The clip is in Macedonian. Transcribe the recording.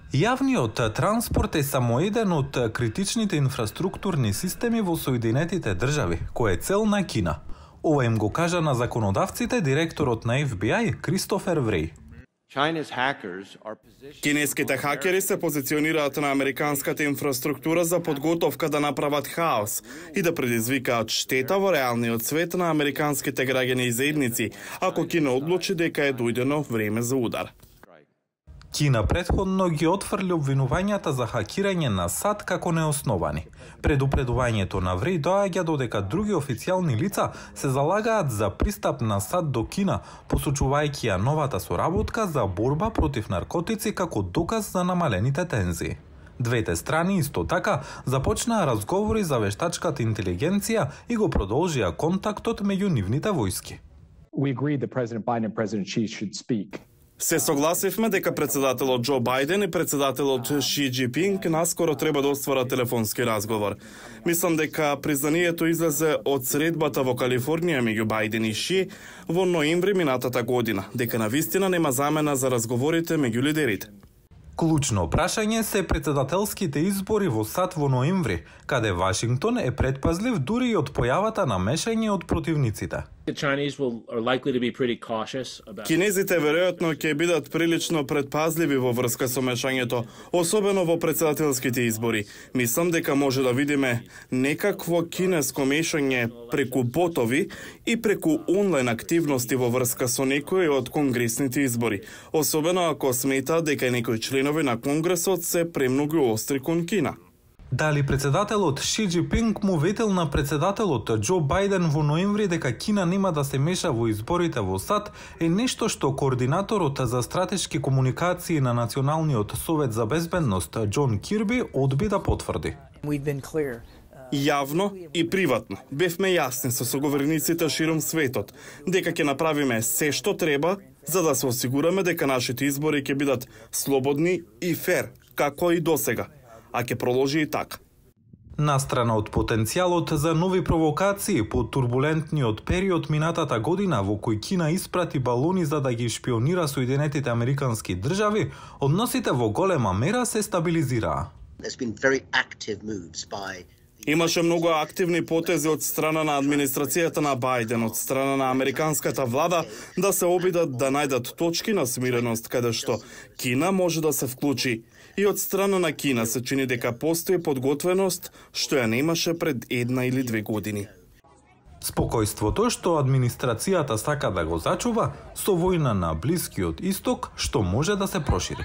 Јавниот транспорт е само еден од критичните инфраструктурни системи во Соединетите држави, кој е цел на Кина. Ова им го кажа на законодавците директорот на FBI Кристофер Вреј. Кинеските хакери се позиционираат на американската инфраструктура за подготовка да направат хаос и да предизвикаат штета во реалниот свет на американските граѓани и заедници, ако Кина одлучи дека е дојдено време за удар. Кина претходно ги отфрли обвинувањата за хакирање на САД како неосновани. Предупредувањето на Вреј доаѓа додека други официјални лица се залагаат за пристап на САД до Кина, посочувајќи ја новата соработка за борба против наркотици како доказ за намалените тензии. Двете страни исто така започнаа разговори за вештачката интелигенција и го продолжија контактот меѓу нивните војски. We agreed that President Biden and President Xi should speak. Се согласивме дека председателот Џо Бајден и председателот Ши Џипинг наскоро треба да остварат телефонски разговор. Мислам дека признанието излезе од средбата во Калифорнија меѓу Бајден и Ши во ноември минатата година, дека навистина нема замена за разговорите меѓу лидерите. Клучно прашање се председателските избори во САД во ноември, каде Вашингтон е предпазлив дури и од појавата на мешање од противниците. Кинезите веројатно ќе бидат прилично предпазливи во врска со мешањето, особено во председателските избори. Мислам дека може да видиме некакво кинеско мешање преку ботови и преку онлайн активности во врска со некои од конгресните избори, особено ако смета дека некои членови на Конгресот се премногу остри кон Кина. Дали председателот Ши Џипинг му ветил на председателот Џо Бајден во ноември дека Кина нема да се меша во изборите во САД е нешто што координаторот за стратешки комуникации на Националниот совет за безбедност Џон Кирби одби да потврди. Јавно и приватно бевме јасни со соговорниците широм светот дека ќе направиме се што треба за да се осигураме дека нашите избори ќе бидат слободни и фер, како и досега, а ќе продолжи и така. Настрана од потенцијалот за нови провокации по турбулентниот период минатата година во кој Кина испрати балони за да ги шпионира Соединетите Американски држави, односите во голема мера се стабилизираа. Имаше многу активни потези од страна на администрацијата на Бајден, од страна на американската влада да се обидат да најдат точки на смиреност каде што Кина може да се вклучи. И од страна на Кина се чини дека постои подготвеност што ја немаше пред 1 или 2 години. Спокојството што администрацијата сака да го зачува со војна на Блискиот Исток што може да се прошири.